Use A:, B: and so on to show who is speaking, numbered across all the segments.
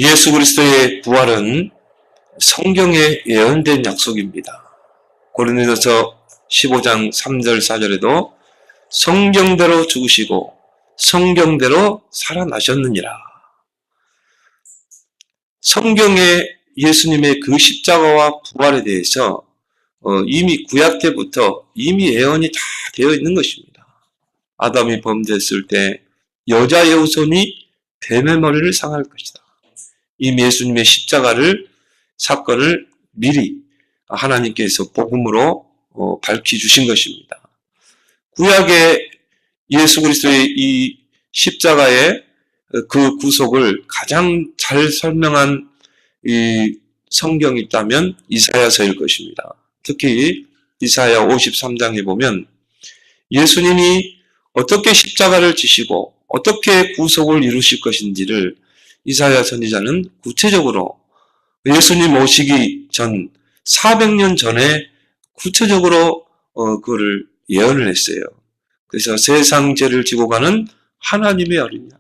A: 예수 그리스도의 부활은 성경에 예언된 약속입니다. 고린도서 15장 3절 4절에도 성경대로 죽으시고 성경대로 살아나셨느니라. 성경에 예수님의 그 십자가와 부활에 대해서 이미 구약 때부터 이미 예언이 다 되어 있는 것입니다. 아담이 범죄했을 때 여자의 후손이 뱀의 머리를 상할 것이다. 이미 예수님의 사건을 미리 하나님께서 복음으로 밝히 주신 것입니다. 구약의 예수 그리스도의 이 십자가의 그 구속을 가장 잘 설명한 이 성경이 있다면 이사야서일 것입니다. 특히 이사야 53장에 보면 예수님이 어떻게 십자가를 지시고 어떻게 구속을 이루실 것인지를 이사야 선지자는 구체적으로 예수님 오시기 전 400년 전에 구체적으로 그거를 예언을 했어요. 그래서 세상 죄를 지고 가는 하나님의 어린 양,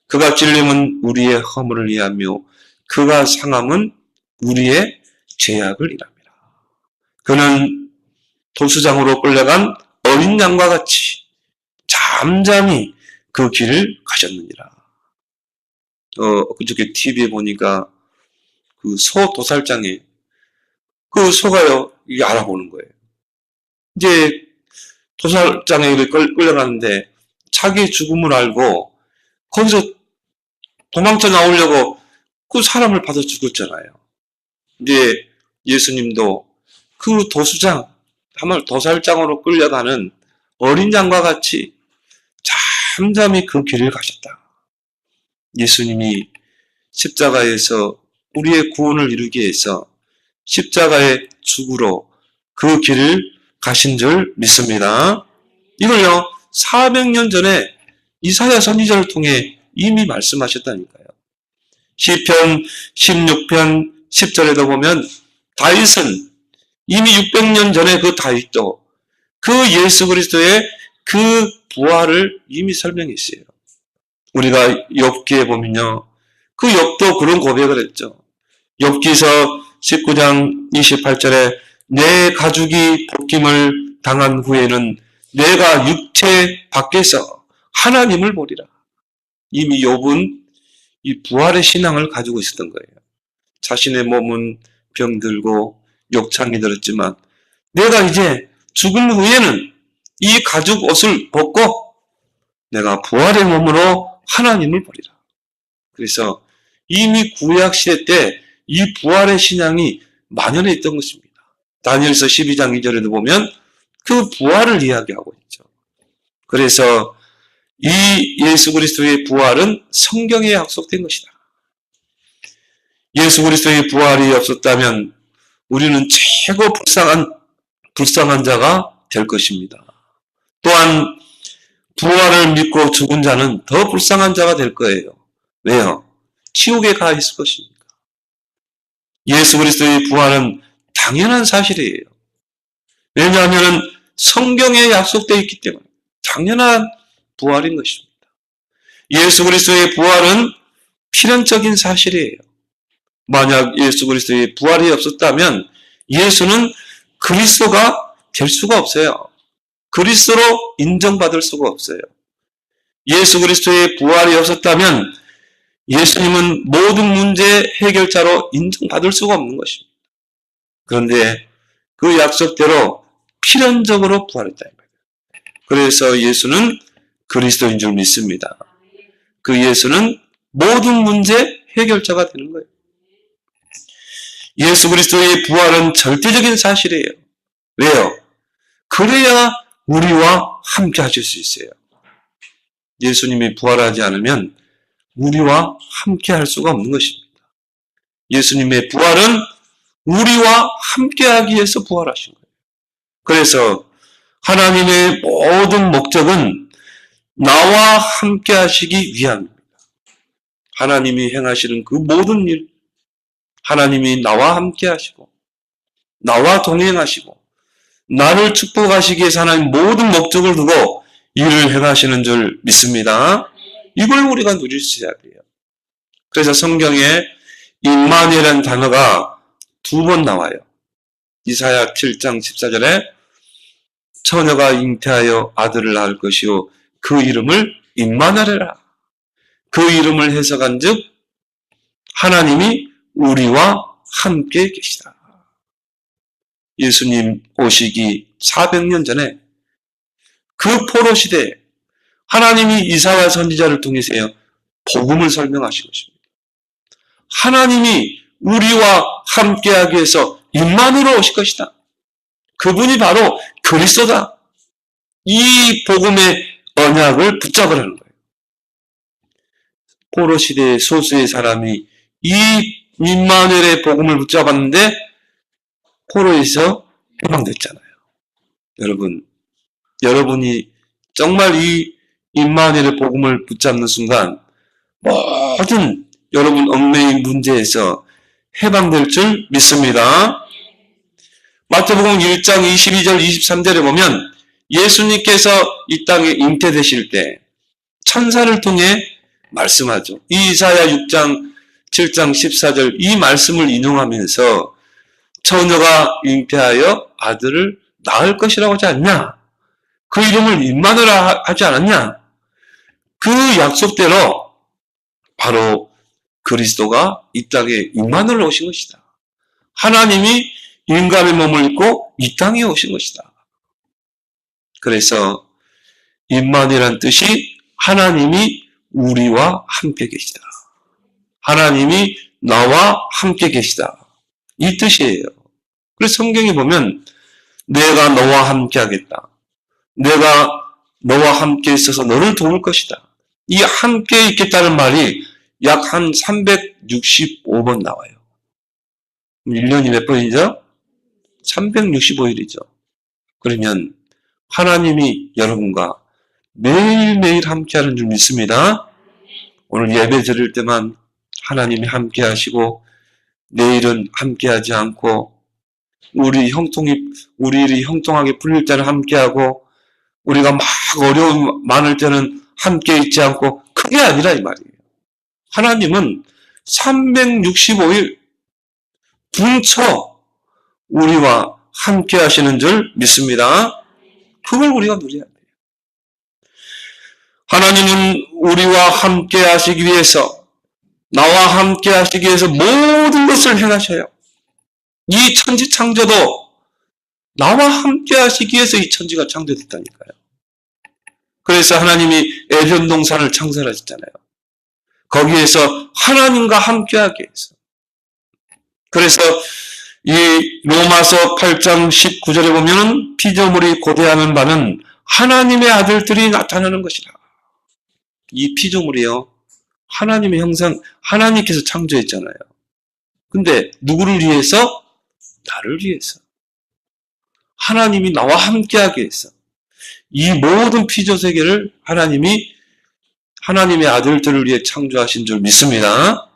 A: 그가 찔림은 우리의 허물을 위하며 그가 상함은 우리의 죄악을 위함이라. 그는 도수장으로 끌려간 어린 양과 같이 잠잠히 그 길을 가셨느니라. 그저께 TV에 보니까 그 소 도살장에 그 소가요, 이게 알아보는 거예요. 이제 도살장에 끌려가는데 자기 죽음을 알고 거기서 도망쳐 나오려고 그 사람을 받아 죽었잖아요. 이제 예수님도 그 도살장으로 끌려가는 어린 양과 같이 잠잠히 그 길을 가셨다. 예수님이 십자가에서 우리의 구원을 이루기 위해서 십자가의 죽으로 그 길을 가신 줄 믿습니다. 이걸요, 400년 전에 이사야 선지자를 통해 이미 말씀하셨다니까요. 시편 16편 10절에도 보면 다윗은 이미 600년 전에 그 다윗도 그 예수 그리스도의 그 부활을 이미 설명했어요. 우리가 욥기에 보면요, 그 욥도 그런 고백을 했죠. 욥기서 19장 28절에 내 가죽이 벗김을 당한 후에는 내가 육체 밖에서 하나님을 보리라. 이미 욥은 이 부활의 신앙을 가지고 있었던 거예요. 자신의 몸은 병들고 욕창이 들었지만 내가 이제 죽은 후에는 이 가죽 옷을 벗고 내가 부활의 몸으로 하나님을 보리라. 그래서 이미 구약 시대 때 이 부활의 신앙이 만연해 있던 것입니다. 다니엘서 12장 2절에도 보면 그 부활을 이야기하고 있죠. 그래서 이 예수 그리스도의 부활은 성경에 약속된 것이다. 예수 그리스도의 부활이 없었다면 우리는 최고 불쌍한 자가 될 것입니다. 또한 부활을 믿고 죽은 자는 더 불쌍한 자가 될 거예요. 왜요? 지옥에 가 있을 것입니다. 예수 그리스도의 부활은 당연한 사실이에요. 왜냐하면 성경에 약속되어 있기 때문에 당연한 부활인 것입니다. 예수 그리스도의 부활은 필연적인 사실이에요. 만약 예수 그리스도의 부활이 없었다면 예수는 그리스도가 될 수가 없어요. 그리스도로 인정받을 수가 없어요. 예수 그리스도의 부활이 없었다면 예수님은 모든 문제 해결자로 인정받을 수가 없는 것입니다. 그런데 그 약속대로 필연적으로 부활했다. 그래서 예수는 그리스도인 줄 믿습니다. 그 예수는 모든 문제 해결자가 되는 거예요. 예수 그리스도의 부활은 절대적인 사실이에요. 왜요? 그래야 우리와 함께 하실 수 있어요. 예수님이 부활하지 않으면 우리와 함께 할 수가 없는 것입니다. 예수님의 부활은 우리와 함께 하기 위해서 부활하신 거예요. 그래서 하나님의 모든 목적은 나와 함께 하시기 위함입니다. 하나님이 행하시는 그 모든 일, 하나님이 나와 함께 하시고 나와 동행하시고 나를 축복하시기 위해서 하나님 모든 목적을 두고 일을 행하시는 줄 믿습니다. 이걸 우리가 누릴 수 있어야 돼요. 그래서 성경에 임마누엘이라는 단어가 2번 나와요. 이사야 7장 14절에 처녀가 잉태하여 아들을 낳을 것이요 그 이름을 임마누엘이라. 그 이름을 해석한즉 하나님이 우리와 함께 계시다. 예수님 오시기 400년 전에 그 포로 시대에 하나님이 이사야 선지자를 통해서 복음을 설명하신 것입니다. 하나님이 우리와 함께하기 위해서 임마누엘로 오실 것이다. 그분이 바로 그리스도다. 이 복음의 언약을 붙잡으라는 거예요. 포로 시대의 소수의 사람이 이 임마누엘의 복음을 붙잡았는데 포로에서 해방됐잖아요. 여러분이 정말 이 임마누엘의 복음을 붙잡는 순간 모든 여러분 얽매인 문제에서 해방될 줄 믿습니다. 마태복음 1장 22절 23절에 보면 예수님께서 이 땅에 잉태되실 때 천사를 통해 말씀하죠. 이사야 6장 7장 14절 이 말씀을 인용하면서 처녀가 잉태하여 아들을 낳을 것이라고 하지 않냐? 그 이름을 임마누엘 하지 않았냐? 그 약속대로 바로 그리스도가 이 땅에 임마누엘로 오신 것이다. 하나님이 인간의 몸을 입고 이 땅에 오신 것이다. 그래서 임마누엘이라는 뜻이 하나님이 우리와 함께 계시다. 하나님이 나와 함께 계시다. 이 뜻이에요. 그래서 성경에 보면 내가 너와 함께 하겠다. 내가 너와 함께 있어서 너를 도울 것이다. 이 함께 있겠다는 말이 약 한 365번 나와요. 1년이 몇 번이죠? 365일이죠. 그러면 하나님이 여러분과 매일매일 함께하는 줄 믿습니다. 오늘 예배 드릴 때만 하나님이 함께하시고 내일은 함께하지 않고 우리 일이 형통하게 풀릴 때는 함께하고 우리가 막 어려움 많을 때는 함께 있지 않고 그게 아니라 이 말이에요. 하나님은 365일 분처 우리와 함께 하시는 줄 믿습니다. 그걸 우리가 누려야 돼요. 하나님은 우리와 함께 하시기 위해서 나와 함께 하시기 위해서 모든 것을 행하셔요. 이 천지 창조도 나와 함께 하시기 위해서 이 천지가 창조됐다니까요. 그래서 하나님이 에덴 동산을 창설하셨잖아요. 거기에서 하나님과 함께 하기 위해서. 그래서 이 로마서 8장 19절에 보면 피조물이 고대하는 바는 하나님의 아들들이 나타나는 것이라. 이 피조물이요. 하나님의 형상, 하나님께서 창조했잖아요. 근데 누구를 위해서? 나를 위해서. 하나님이 나와 함께하기 위해서. 이 모든 피조 세계를 하나님이 하나님의 아들들을 위해 창조하신 줄 믿습니다.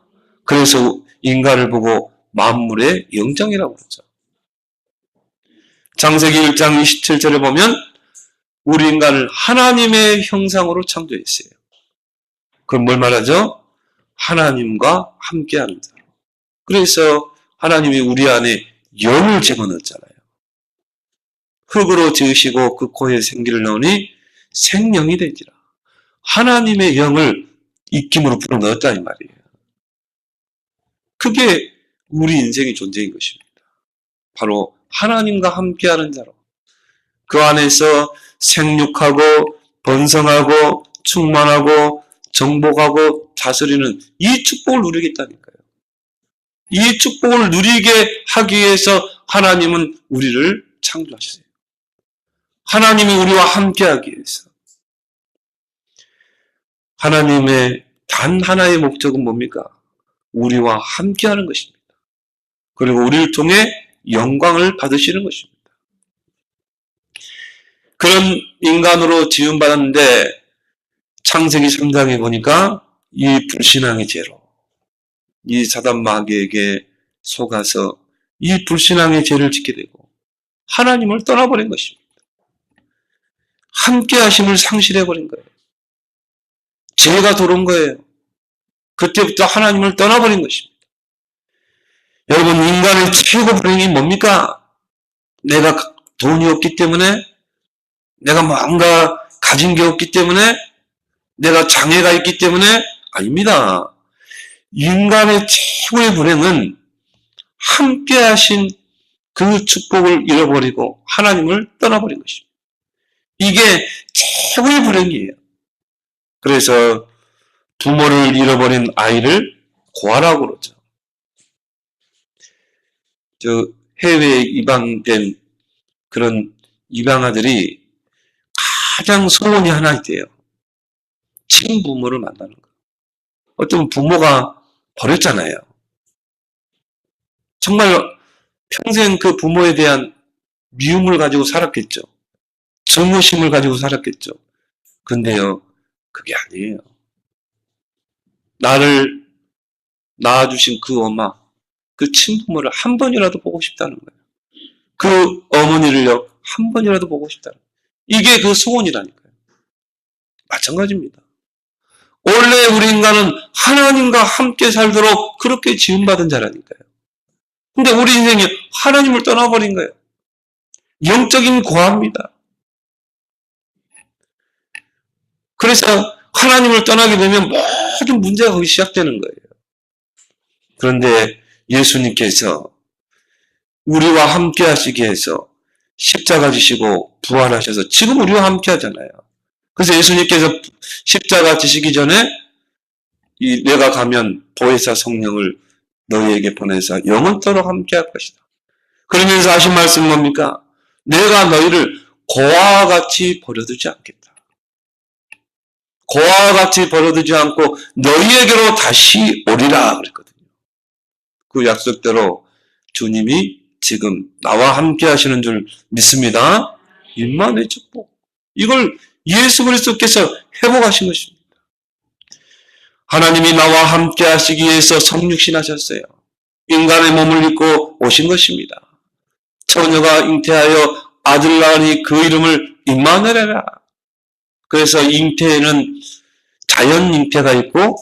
A: 그래서 인간을 보고 만물의 영장이라고 그러죠. 창세기 1장 27절에 보면 우리 인간을 하나님의 형상으로 창조했어요. 그럼 뭘 말하죠? 하나님과 함께하는 자. 그래서 하나님이 우리 안에 영을 집어넣었잖아요. 흙으로 지으시고 그 코에 생기를 넣으니 생명이 되지라. 하나님의 영을 입김으로 불어넣었다 이 말이에요. 그게 우리 인생의 존재인 것입니다. 바로 하나님과 함께하는 자로 그 안에서 생육하고 번성하고 충만하고 정복하고 다스리는 이 축복을 누리겠다니까요. 이 축복을 누리게 하기 위해서 하나님은 우리를 창조하셨어요. 하나님이 우리와 함께하기 위해서. 하나님의 단 하나의 목적은 뭡니까? 우리와 함께하는 것입니다. 그리고 우리를 통해 영광을 받으시는 것입니다. 그런 인간으로 지음받았는데 창세기 3장에 보니까 이 불신앙의 죄로 이 사단 마귀에게 속아서 이 불신앙의 죄를 짓게 되고 하나님을 떠나버린 것입니다. 함께 하심을 상실해버린 거예요. 죄가 들어온 거예요. 그때부터 하나님을 떠나버린 것입니다. 여러분, 인간의 최고 불행이 뭡니까? 내가 돈이 없기 때문에, 내가 뭔가 가진 게 없기 때문에, 내가 장애가 있기 때문에, 아닙니다. 인간의 최고의 불행은 함께 하신 그 축복을 잃어버리고 하나님을 떠나버린 것입니다. 이게 최고의 불행이에요. 그래서 부모를 잃어버린 아이를 고아라고 그러죠. 해외에 입양된 그런 입양아들이 가장 소원이 하나 있대요. 친부모를 만나는 거. 어떤 부모가 버렸잖아요. 정말 평생 그 부모에 대한 미움을 가지고 살았겠죠. 증오심을 가지고 살았겠죠. 근데요, 그게 아니에요. 나를 낳아주신 그 엄마, 그 친부모를 한 번이라도 보고 싶다는 거예요. 그 어머니를요, 한 번이라도 보고 싶다는 거예요. 이게 그 소원이라니까요. 마찬가지입니다. 원래 우리 인간은 하나님과 함께 살도록 그렇게 지음받은 자라니까요. 근데 우리 인생이 하나님을 떠나버린 거예요. 영적인 고아입니다. 그래서 하나님을 떠나게 되면 모든 문제가 거기 시작되는 거예요. 그런데 예수님께서 우리와 함께 하시기 위해서 십자가 지시고 부활하셔서 지금 우리와 함께 하잖아요. 그래서 예수님께서 십자가 지시기 전에 내가 가면 보혜사 성령을 너희에게 보내서 영원토록 함께 할 것이다. 그러면서 하신 말씀은 뭡니까? 내가 너희를 고아와 같이 버려두지 않겠다. 고아와 같이 버려두지 않고 너희에게로 다시 오리라 그랬거든요. 그 약속대로 주님이 지금 나와 함께 하시는 줄 믿습니다. 임마누엘 축복. 이걸 예수 그리스도께서 회복하신 것입니다. 하나님이 나와 함께 하시기 위해서 성육신하셨어요. 인간의 몸을 입고 오신 것입니다. 처녀가 잉태하여 아들 낳으니 그 이름을 임마누엘이라. 그래서 잉태에는 자연 잉태가 있고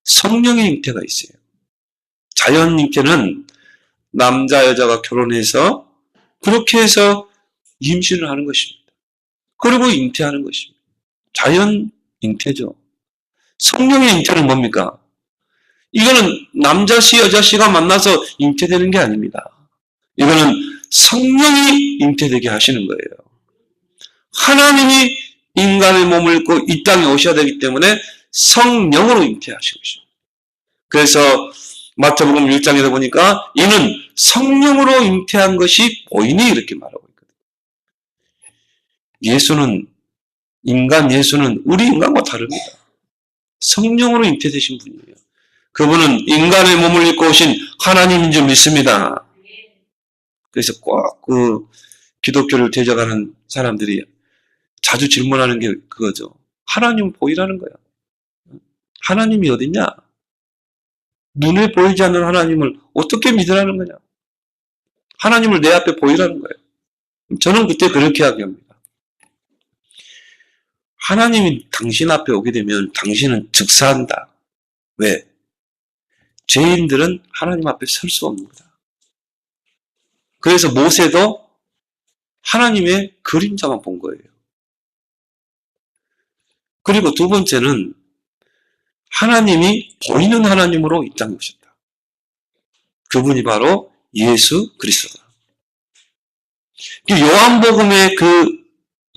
A: 성령의 잉태가 있어요. 자연 잉태는 남자 여자가 결혼해서 그렇게 해서 임신을 하는 것입니다. 그리고 잉태하는 것입니다. 자연 잉태죠. 성령의 잉태는 뭡니까? 이거는 남자씨 여자씨가 만나서 잉태되는 게 아닙니다. 이거는 성령이 잉태되게 하시는 거예요. 하나님이 인간의 몸을 입고 이 땅에 오셔야 되기 때문에 성령으로 잉태하신 것입니다. 그래서 마태복음 1장에서 보니까 이는 성령으로 잉태한 것이 보이니 이렇게 말하고 있거든요. 예수는 우리 인간과 다릅니다. 성령으로 잉태되신 분이에요. 그분은 인간의 몸을 입고 오신 하나님인 줄 믿습니다. 그래서 꼭 그 기독교를 대적하는 사람들이 자주 질문하는 게 그거죠. 하나님 보이라는 거야. 하나님이 어딨냐? 눈에 보이지 않는 하나님을 어떻게 믿으라는 거냐? 하나님을 내 앞에 보이라는 거예요. 저는 그때 그렇게 이야기합니다. 하나님이 당신 앞에 오게 되면 당신은 즉사한다. 왜? 죄인들은 하나님 앞에 설 수 없습니다. 그래서 모세도 하나님의 그림자만 본 거예요. 그리고 두 번째는 하나님이 보이는 하나님으로 이 땅에 오셨다. 그분이 바로 예수 그리스도다. 요한복음의 그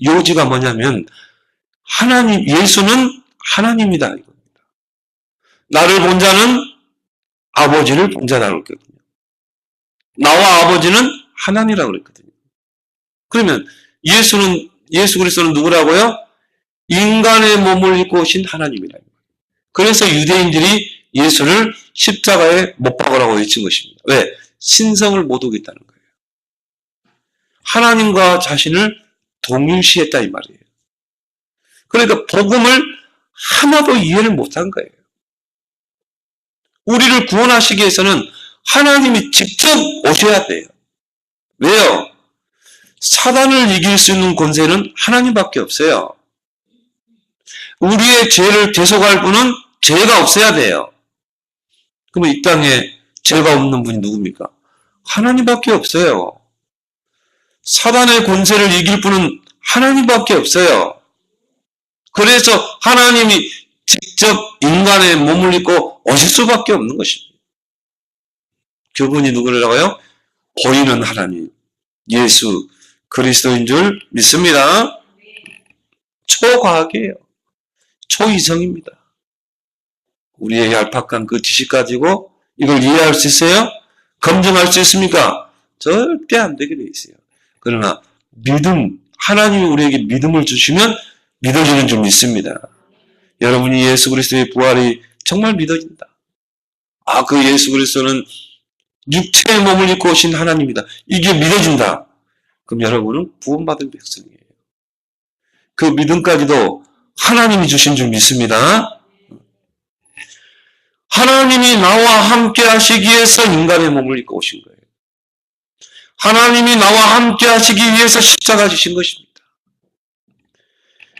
A: 요지가 뭐냐면 예수는 하나님이다 이겁니다. 나를 본 자는 아버지를 본 자라고 그랬거든요. 나와 아버지는 하나님이라고 그랬거든요. 그러면 예수 그리스도는 누구라고요? 인간의 몸을 입고 오신 하나님이라는 거예요. 그래서 유대인들이 예수를 십자가에 못 박으라고 외친 것입니다. 왜? 신성을 못 오겠다는 거예요. 하나님과 자신을 동일시했다 이 말이에요. 그러니까 복음을 하나도 이해를 못한 거예요. 우리를 구원하시기 위해서는 하나님이 직접 오셔야 돼요. 왜요? 사단을 이길 수 있는 권세는 하나님밖에 없어요. 우리의 죄를 대속할 분은 죄가 없어야 돼요. 그러면 이 땅에 죄가 없는 분이 누굽니까? 하나님밖에 없어요. 사단의 권세를 이길 분은 하나님밖에 없어요. 그래서 하나님이 직접 인간의 몸을 입고 오실 수밖에 없는 것입니다. 그분이 누구라고요? 보이는 하나님, 예수 그리스도인 줄 믿습니다. 초과학이에요. 초이성입니다. 우리의 얄팍한 그 지식 가지고 이걸 이해할 수 있어요? 검증할 수 있습니까? 절대 안 되게 돼 있어요. 그러나 믿음, 하나님이 우리에게 믿음을 주시면 믿어지는 줄 믿습니다. 여러분이 예수 그리스도의 부활이 정말 믿어진다. 아, 그 예수 그리스도는 육체의 몸을 입고 오신 하나님이다. 이게 믿어진다. 그럼 여러분은 구원받은 백성이에요. 그 믿음까지도 하나님이 주신 줄 믿습니다. 하나님이 나와 함께 하시기 위해서 인간의 몸을 입고 오신 거예요. 하나님이 나와 함께 하시기 위해서 십자가 지신 것입니다.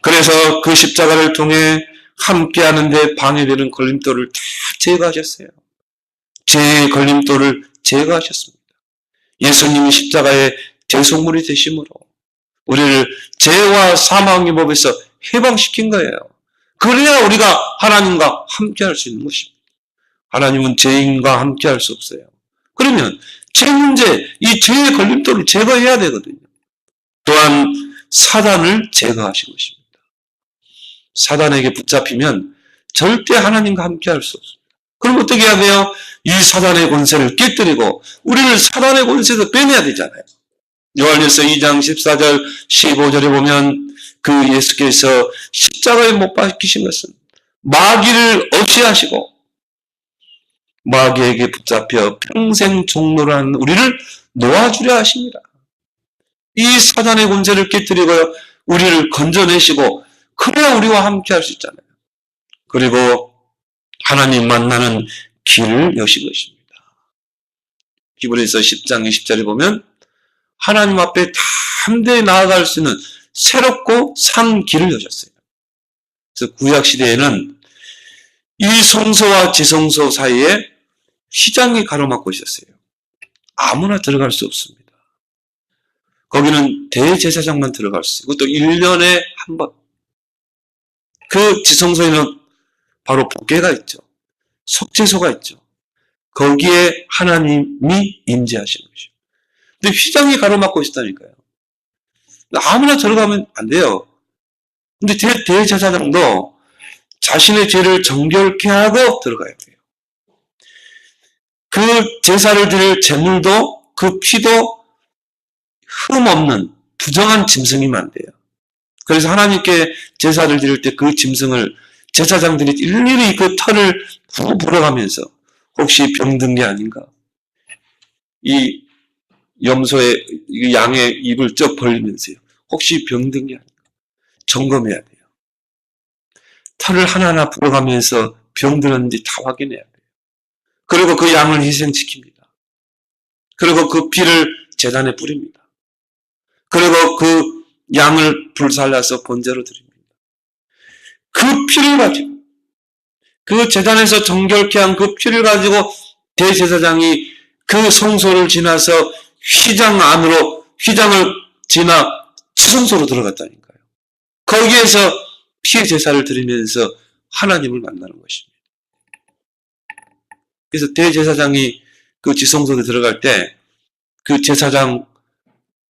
A: 그래서 그 십자가를 통해 함께 하는데 방해되는 걸림돌을 다 제거하셨어요. 죄의 걸림돌을 제거하셨습니다. 예수님이 십자가의 대속물이 되심으로 우리를 죄와 사망의 법에서 해방시킨 거예요. 그래야 우리가 하나님과 함께 할 수 있는 것입니다. 하나님은 죄인과 함께 할 수 없어요. 그러면 죄 문제, 이 죄의 걸림돌을 제거해야 되거든요. 또한 사단을 제거하신 것입니다. 사단에게 붙잡히면 절대 하나님과 함께 할 수 없습니다. 그럼 어떻게 해야 돼요? 이 사단의 권세를 깨뜨리고 우리를 사단의 권세에서 빼내야 되잖아요. 요한일서 2장 14절 15절에 보면 그 예수께서 십자가에 못 박히신 것은 마귀를 없이 하시고 마귀에게 붙잡혀 평생 종노를 하는 우리를 놓아주려 하십니다. 이 사단의 권세를 깨뜨리고 우리를 건져내시고 그래야 우리와 함께 할 수 있잖아요. 그리고 하나님 만나는 길을 여신 것입니다. 히브리서 10장 20절에 보면 하나님 앞에 담대히 나아갈 수 있는 새롭고 산 길을 여셨어요. 그래서 구약시대에는 이 성소와 지성소 사이에 휘장이 가로막고 있었어요. 아무나 들어갈 수 없습니다. 거기는 대제사장만 들어갈 수 있고 또 1년에 한 번. 그 지성소에는 바로 법궤가 있죠. 속죄소가 있죠. 거기에 하나님이 임재하시는 것이죠. 근데 휘장이 가로막고 있었다니까요. 아무나 들어가면 안 돼요. 근데 대제사장도 자신의 죄를 정결케 하고 들어가야 돼요. 그 제사를 드릴 제물도 그 피도 흠 없는 부정한 짐승이면 안 돼요. 그래서 하나님께 제사를 드릴 때 그 짐승을 제사장들이 일일이 그 털을 후 불어가면서 혹시 병든 게 아닌가? 이 염소의 이 양의 입을 쩍 벌리면서요. 혹시 병든 게 아닌가? 점검해야 돼요. 털을 하나하나 불어가면서 병들었는지 다 확인해야 돼요. 그리고 그 양을 희생시킵니다. 그리고 그 피를 제단에 뿌립니다. 그리고 그 양을 불살라서 번제로 드립니다. 그 피를 가지고 그 제단에서 정결케 한 그 피를 가지고 대제사장이 그 성소를 지나서 휘장을 지나 지성소로 들어갔다니까요. 거기에서 피의 제사를 드리면서 하나님을 만나는 것입니다. 그래서 대제사장이 그 지성소에 들어갈 때 그 제사장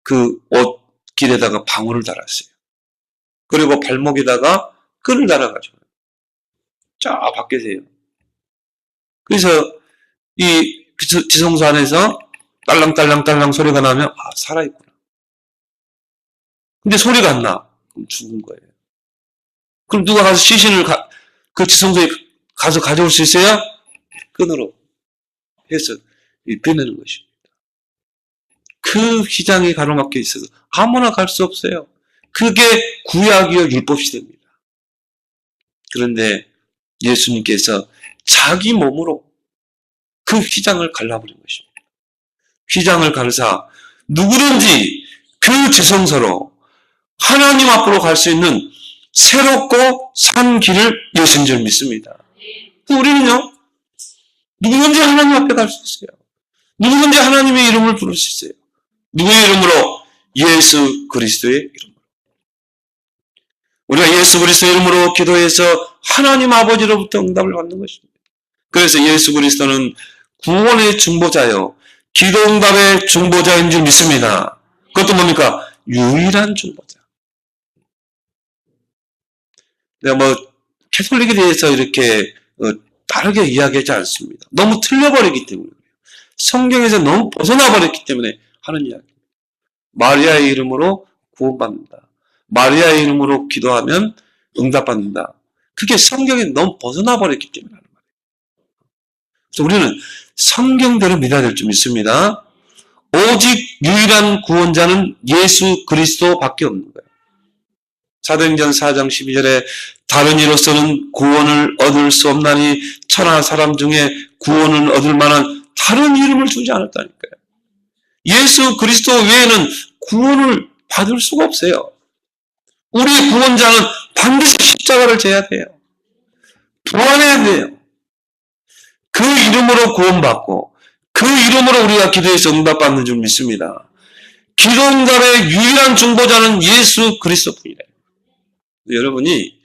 A: 그 옷 길에다가 방울을 달았어요. 그리고 발목에다가 끈을 달아가지고 쫙 밖에서요. 그래서 이 지성소 안에서 딸랑딸랑딸랑 소리가 나면 아 살아있구나. 근데 소리가 안 나. 그럼 죽은 거예요. 그럼 누가 가서 시신을 그 지성소에 가서 가져올 수 있어요? 끈으로 해서 빼내는 것입니다. 그 휘장이 가로막혀 있어서 아무나 갈 수 없어요. 그게 구약이요 율법시대입니다. 그런데 예수님께서 자기 몸으로 그 휘장을 갈라버린 것입니다. 휘장을 가르사 누구든지 그 지성소로 하나님 앞으로 갈 수 있는 새롭고 산 길을 여신 줄 믿습니다. 우리는요 누구든지 하나님 앞에 갈 수 있어요. 누구든지 하나님의 이름을 부를 수 있어요. 누구의 이름으로? 예수 그리스도의 이름으로. 우리가 예수 그리스도의 이름으로 기도해서 하나님 아버지로부터 응답을 받는 것입니다. 그래서 예수 그리스도는 구원의 중보자요, 기도 응답의 중보자인 줄 믿습니다. 그것도 뭡니까? 유일한 중보자. 내가 캐톨릭에 대해서 이렇게 다르게 이야기하지 않습니다. 너무 틀려버리기 때문에 그래요. 성경에서 너무 벗어나버렸기 때문에 하는 이야기입니다. 마리아의 이름으로 구원받는다. 마리아의 이름으로 기도하면 응답받는다. 그게 성경에 너무 벗어나버렸기 때문에 하는 말이에요. 그래서 우리는 성경대로 믿어야 될 줄 믿습니다. 오직 유일한 구원자는 예수 그리스도밖에 없는 거예요. 사도행전 4장 12절에 다른 이로서는 구원을 얻을 수 없나니 천하 사람 중에 구원을 얻을 만한 다른 이름을 주지 않았다니까요. 예수 그리스도 외에는 구원을 받을 수가 없어요. 우리의 구원자는 반드시 십자가를 져야 돼요. 부활해야 돼요. 그 이름으로 구원받고 그 이름으로 우리가 기도해서 응답받는 줄 믿습니다. 기도 응답의 유일한 중보자는 예수 그리스도뿐이래요. 여러분이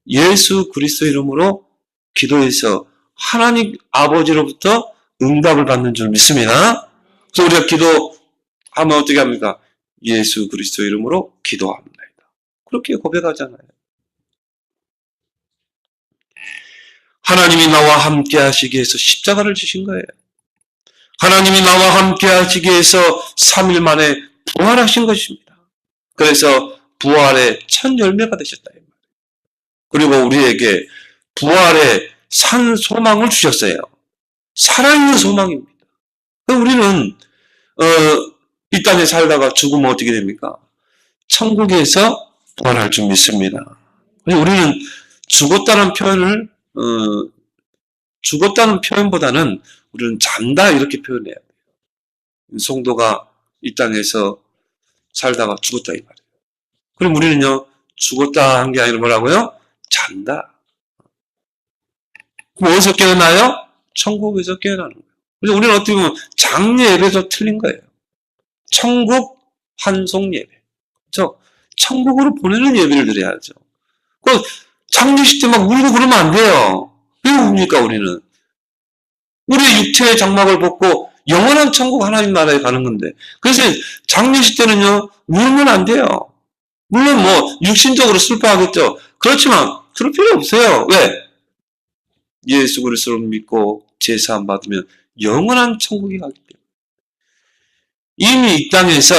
A: 예수 그리스도 이름으로 기도해서 하나님 아버지로부터 응답을 받는 줄 믿습니다. 그래서 우리가 기도하면 어떻게 합니까? 예수 그리스도 이름으로 기도합니다. 그렇게 고백하잖아요. 하나님이 나와 함께 하시기 위해서 십자가를 지신 거예요. 하나님이 나와 함께 하시기 위해서 3일 만에 부활하신 것입니다. 그래서 부활의 첫 열매가 되셨다. 그리고 우리에게 부활의 산 소망을 주셨어요. 살아있는 소망입니다. 우리는 이 땅에 살다가 죽으면 어떻게 됩니까? 천국에서 부활할 줄 믿습니다. 우리는 죽었다는 표현보다는 우리는 잔다 이렇게 표현해야 돼요. 성도가 이 땅에서 살다가 죽었다 이 말이에요. 그럼 우리는요, 죽었다 한 게 아니라 뭐라고요? 잔다. 그럼 어디서 깨어나요? 천국에서 깨어나는 거예요. 그래서 우리는 어떻게 보면 장례 예배에서 틀린 거예요. 천국 환송 예배. 그렇죠? 천국으로 보내는 예배를 드려야죠. 그 장례식 때 막 울고 그러면 안 돼요. 왜 웁니까 우리는? 우리의 육체의 장막을 벗고 영원한 천국 하나님 나라에 가는 건데. 그래서 장례식 때는요, 울면 안 돼요. 물론 육신적으로 슬퍼하겠죠. 그렇지만 그럴 필요 없어요. 왜? 예수 그리스도를 믿고 제사함 받으면 영원한 천국에 가기 때문에. 이미 이 땅에서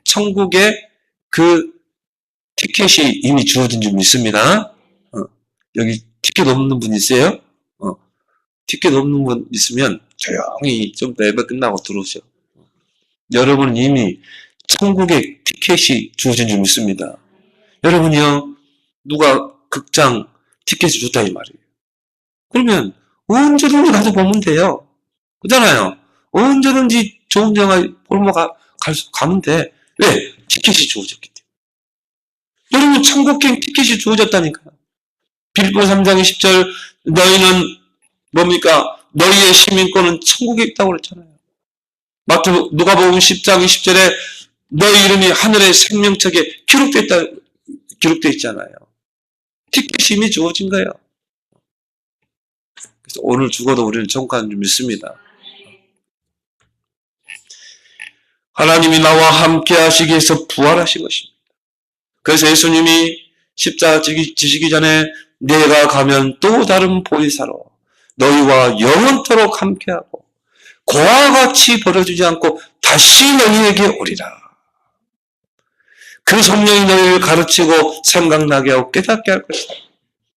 A: 천국의 그 티켓이 이미 주어진 줄 믿습니다. 여기 티켓 없는 분 있어요? 티켓 없는 분 있으면 조용히 좀 더 예배 끝나고 들어오세요. 여러분은 이미 천국의 티켓이 주어진 줄 믿습니다. 여러분이요, 누가 극장 티켓을 줬다 이 말이에요. 그러면 언제든지 가서 보면 돼요. 그렇잖아요. 언제든지 좋은 영화 보러 가면 돼. 왜? 티켓이 주어졌기 때문에. 여러분 천국 티켓이 주어졌다니까요. 빌보 3장 10절 너희는 뭡니까? 너희의 시민권은 천국에 있다고 그랬잖아요. 누가복음 10장 20절에 너희 이름이 하늘의 생명책에 기록되어 있잖아요. 티켓이 이미 주어진 거예요. 그래서 오늘 죽어도 우리는 천국 가는 줄 믿습니다. 하나님이 나와 함께 하시기 위해서 부활하신 것입니다. 그래서 예수님이 십자가 지시기 전에 내가 가면 또 다른 보혜사로 너희와 영원토록 함께하고 고와 같이 버려주지 않고 다시 너희에게 오리라. 그 성령이 너희를 가르치고 생각나게 하고 깨닫게 할 것이다.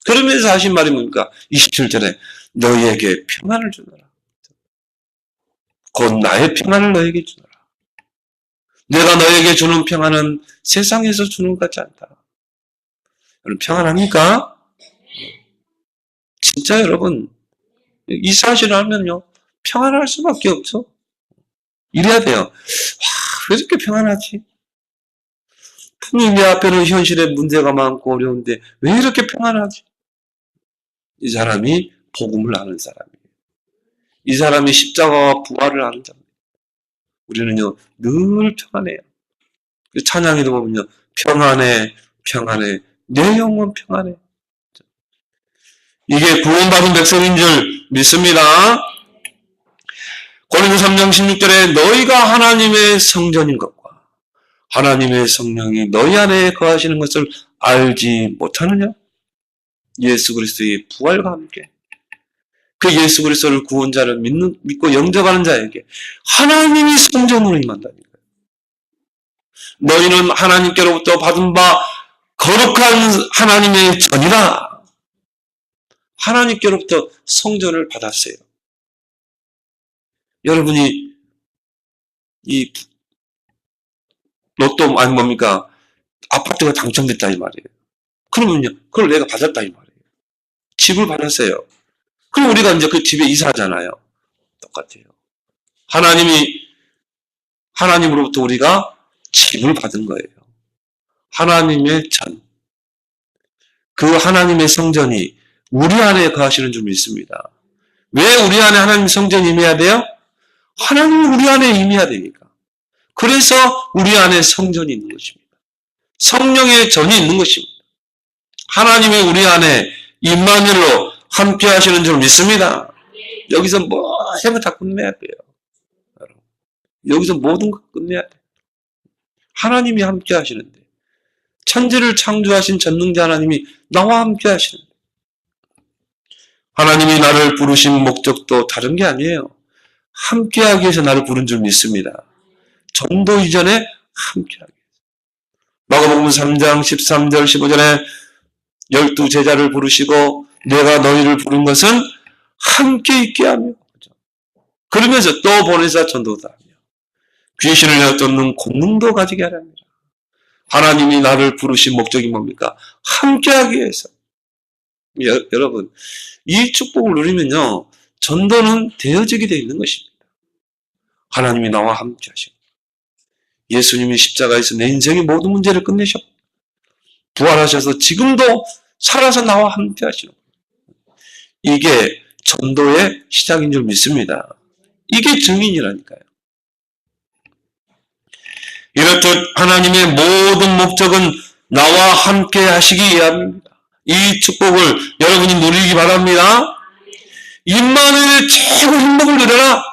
A: 그러면서 하신 말이 뭡니까? 27절에 너희에게 평안을 주노라. 곧 나의 평안을 너희에게 주노라. 내가 너희에게 주는 평안은 세상에서 주는 것 같지 않다. 여러분 평안합니까? 진짜 여러분 이 사실을 알면요 평안할 수밖에 없죠. 이래야 돼요. 와, 왜 이렇게 평안하지? 분명히 내 앞에는 현실에 문제가 많고 어려운데 왜 이렇게 평안하지? 이 사람이 복음을 아는 사람이에요. 이 사람이 십자가와 부활을 아는 자입니다. 우리는요, 늘 평안해요. 찬양에도 보면요, 평안해, 평안해, 내 영혼 평안해. 이게 구원받은 백성인 줄 믿습니다. 고린도서 3장 16절에 너희가 하나님의 성전인 것과 하나님의 성령이 너희 안에 거하시는 것을 알지 못하느냐? 예수 그리스도의 부활과 함께 그 예수 그리스도를 구원자를 믿고 영접하는 자에게 하나님이 성전으로 임한다니까요. 너희는 하나님께로부터 받은 바 거룩한 하나님의 전이라. 하나님께로부터 성전을 받았어요. 여러분이 이 로또 아니 뭡니까? 아파트가 당첨됐다 이 말이에요. 그러면요, 그걸 내가 받았다 이 말이에요. 집을 받았어요. 그럼 우리가 이제 그 집에 이사하잖아요. 똑같아요. 하나님으로부터 우리가 집을 받은 거예요. 하나님의 전. 그 하나님의 성전이 우리 안에 거하시는 줄 믿습니다. 왜 우리 안에 하나님의 성전이 임해야 돼요? 하나님이 우리 안에 임해야 되니까. 그래서 우리 안에 성전이 있는 것입니다. 성령의 전이 있는 것입니다. 하나님이 우리 안에 임마누엘로 함께 하시는 줄 믿습니다. 여기서 뭐 하면 다 끝내야 돼요. 여기서 모든 것 끝내야 돼요. 하나님이 함께 하시는데, 천지를 창조하신 전능자 하나님이 나와 함께 하시는데, 하나님이 나를 부르신 목적도 다른 게 아니에요. 함께하기 위해서 나를 부른 줄 믿습니다. 전도 이전에 함께하기 위해서. 마가복음 3장 13절 15절에 12 제자를 부르시고 내가 너희를 부른 것은 함께 있게 하며, 그러면서 또 보내사 전도도 하며 귀신을 엿쫓는 권능도 가지게 하랍니다. 하나님이 나를 부르신 목적이 뭡니까? 함께하기 위해서. 여러분, 이 축복을 누리면요, 전도는 되어지게 되어 있는 것입니다. 하나님이 나와 함께 하시고, 예수님이 십자가에서 내 인생의 모든 문제를 끝내셨고, 부활하셔서 지금도 살아서 나와 함께 하시는 거예요. 이게 전도의 시작인 줄 믿습니다. 이게 증인이라니까요. 이렇듯 하나님의 모든 목적은 나와 함께 하시기 위함입니다. 이 축복을 여러분이 누리기 바랍니다. 임마누엘의 최고 행복을 누려라.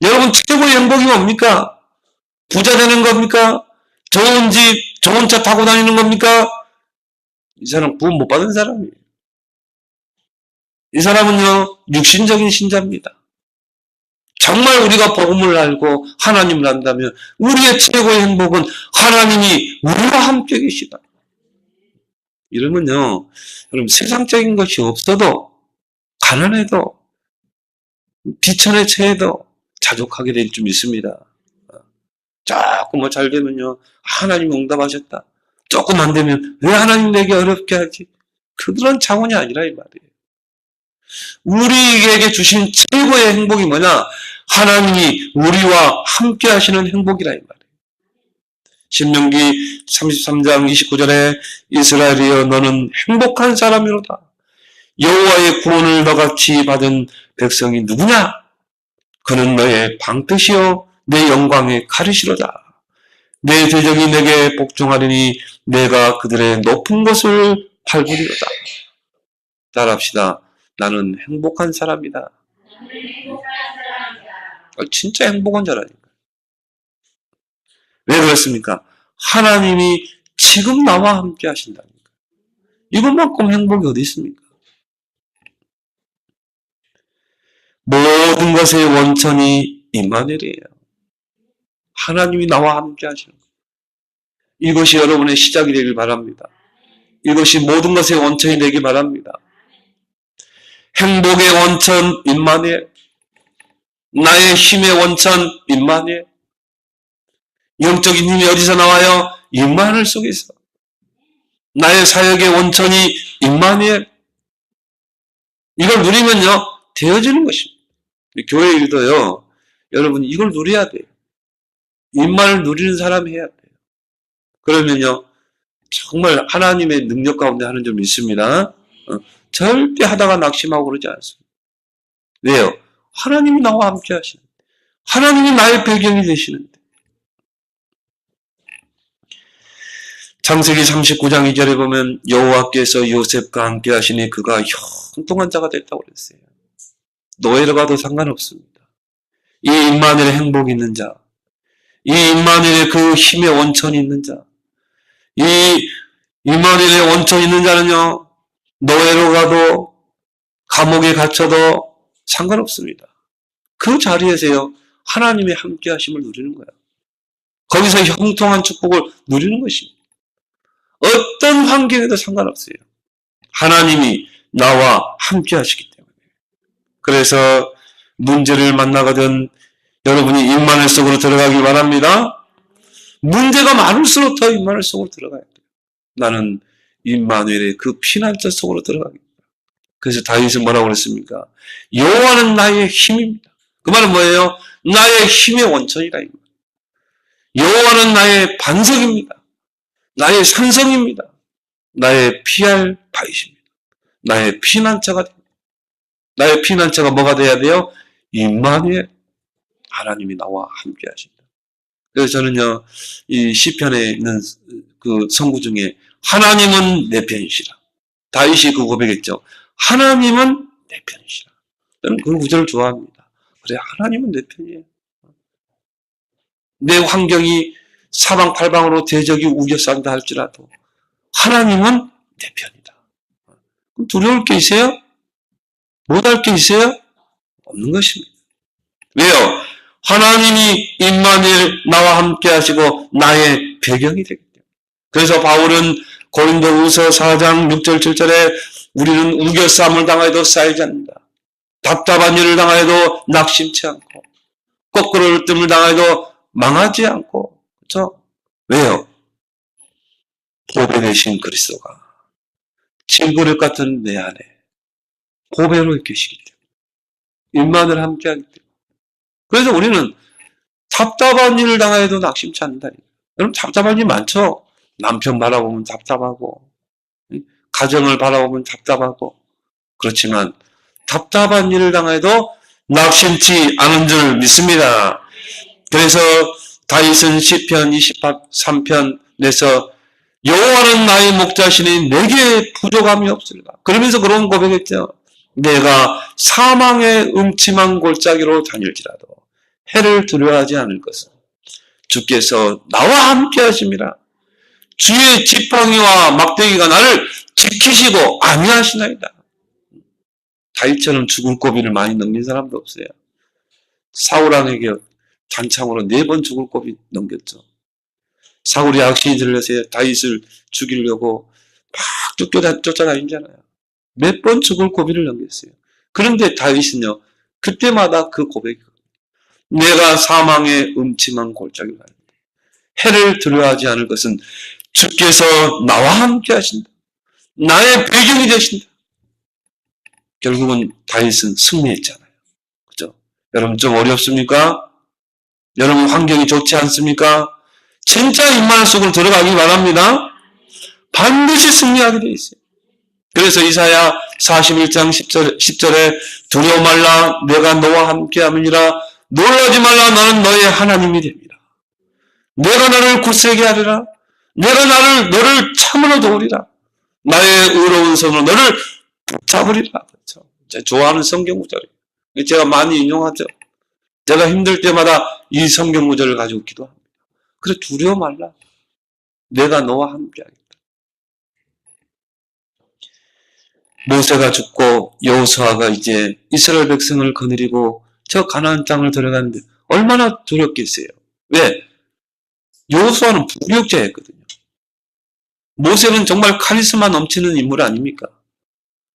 A: 여러분 최고의 행복이 뭡니까? 부자 되는 겁니까? 좋은 집, 좋은 차 타고 다니는 겁니까? 이 사람 구원 못 받은 사람이에요. 이 사람은요, 육신적인 신자입니다. 정말 우리가 복음을 알고 하나님을 안다면 우리의 최고의 행복은 하나님이 우리와 함께 계시다. 이러면요, 여러분 세상적인 것이 없어도, 가난해도, 비천에 처해도 자족하게 될 줄 믿습니다. 조금 뭐 잘 되면요, 하나님 응답하셨다. 조금 안 되면 왜 하나님 내게 어렵게 하지? 그런 차원이 아니라 이 말이에요. 우리에게 주신 최고의 행복이 뭐냐? 하나님이 우리와 함께 하시는 행복이라 이 말이에요. 신명기 33장 29절에 이스라엘이여 너는 행복한 사람이로다. 여호와의 구원을 너같이 받은 백성이 누구냐? 그는 너의 방패시요 내 영광의 가르시로다. 내 대적이 내게 복종하리니 내가 그들의 높은 곳을 밟으리로다. 따라합시다. 나는 행복한 사람이다. 진짜 행복한 자라니까. 왜 그렇습니까? 하나님이 지금 나와 함께 하신다니까. 이것만큼 행복이 어디 있습니까? 모든 것의 원천이 임마누엘이에요. 하나님이 나와 함께 하시는 거예요. 이것이 여러분의 시작이 되길 바랍니다. 이것이 모든 것의 원천이 되길 바랍니다. 행복의 원천 임마누엘, 나의 힘의 원천 임마누엘. 영적인 힘이 어디서 나와요? 임마누엘 속에서. 나의 사역의 원천이 임마누엘. 이걸 누리면요, 되어지는 것입니다. 교회 일도요, 여러분 이걸 누려야 돼요. 임마누엘 누리는 사람이 해야 돼요. 그러면요, 정말 하나님의 능력 가운데 하는 줄 믿습니다. 절대 하다가 낙심하고 그러지 않습니다. 왜요? 하나님이 나와 함께 하시는데, 하나님이 나의 배경이 되시는데. 창세기 39장 2절에 보면 여호와께서 요셉과 함께 하시니 그가 형통한 자가 됐다고 그랬어요. 노예로 가도 상관없습니다. 이 임마누엘의 행복이 있는 자, 이 임마누엘의 그 힘의 원천이 있는 자, 이 임마누엘의 원천이 있는 자는요, 노예로 가도 감옥에 갇혀도 상관없습니다. 그 자리에서요, 하나님의 함께 하심을 누리는 거예요. 거기서 형통한 축복을 누리는 것입니다. 어떤 환경에도 상관없어요. 하나님이 나와 함께 하시기 때문에. 그래서 문제를 만나거든 여러분이 임마누엘 속으로 들어가길 바랍니다. 문제가 많을수록 더 임마누엘 속으로 들어가야 돼요. 나는 임마누엘의 그 피난처 속으로 들어가겠다. 그래서 다윗은 뭐라고 그랬습니까? 여호와는 나의 힘입니다. 그 말은 뭐예요? 나의 힘의 원천이라. 여호와는 나의 반석입니다. 나의 산성입니다. 나의 피할 바위십니다. 나의 피난처가 됩니다. 나의 피난처가 뭐가 돼야 돼요? 임마누엘, 하나님이 나와 함께 하십니다. 그래서 저는요, 이 시편에 있는 그 성구 중에 하나님은 내 편이시라. 다윗이 그 고백했죠. 하나님은 내 편이시라. 저는 그 구절을 좋아합니다. 그래, 하나님은 내 편이에요. 내 환경이 사방팔방으로 대적이 우겨싼다 할지라도 하나님은 내 편이다. 그럼 두려울 게 있어요? 못할 게 있어요? 없는 것입니다. 왜요? 하나님이 임마누엘 나와 함께 하시고 나의 배경이 되기 때문에. 그래서 바울은 고린도후서 4장 6절 7절에 우리는 우겨싸움을 당하여도 쌓이지 않는다. 답답한 일을 당하여도 낙심치 않고 거꾸로 뜸을 당하여도 망하지 않고. 그렇죠? 왜요? 보배 되신 그리스도가 질그릇 같은 내 안에 보배로 계시기 때문에 임마누엘 함께 하기 때문에. 그래서 우리는 답답한 일을 당하여도 낙심치 않는다. 여러분 답답한 일 많죠? 남편 바라보면 답답하고 가정을 바라보면 답답하고 그렇지만 답답한 일을 당해도 낙심치 않은 줄 믿습니다. 그래서 다윗은 시편 23편에서 여호와는 나의 목자시니 내게 부족함이 없으리라. 그러면서 그런 고백했죠. 내가 사망의 음침한 골짜기로 다닐지라도 해를 두려워하지 않을 것은 주께서 나와 함께 하심이라. 주의 지팡이와 막대기가 나를 지키시고 안위하시나이다. 다윗처럼 죽을 고비를 많이 넘긴 사람도 없어요. 사울왕에게 단창으로 4번 죽을 고비 넘겼죠. 사울이 악신이 들려서 다윗을 죽이려고 막 쫓아다니잖아요. 몇 번 죽을 고비를 넘겼어요. 그런데 다윗은요, 그때마다 그 고백이 내가 사망의 음침한 골짜기를 가는데 해를 두려워하지 않을 것은 주께서 나와 함께 하신다. 나의 배경이 되신다. 결국은 다윗은 승리했잖아요. 그죠? 여러분 좀 어렵습니까? 여러분 환경이 좋지 않습니까? 진짜 임마누엘 속으로 들어가기 바랍니다. 반드시 승리하게 돼 있어요. 그래서 이사야 41장 10절에 두려워 말라 내가 너와 함께 함이니라 놀라지 말라 나는 너의 하나님이 됩니다. 내가 너를 굳세게 하리라. 내가 너를 참으로 도우리라. 나의 의로운 손으로 너를 붙잡으리라. 그렇죠? 제가 좋아하는 성경 구절이에요. 제가 많이 인용하죠. 제가 힘들 때마다 이 성경 구절을 가지고 기도합니다. 그래 두려워 말라. 내가 너와 함께 하겠다. 모세가 죽고 여호수아가 이제 이스라엘 백성을 거느리고 저 가나안 땅을 들어가는데 얼마나 두렵겠어요. 왜? 여호수아는 부력자였거든요. 모세는 정말 카리스마 넘치는 인물 아닙니까?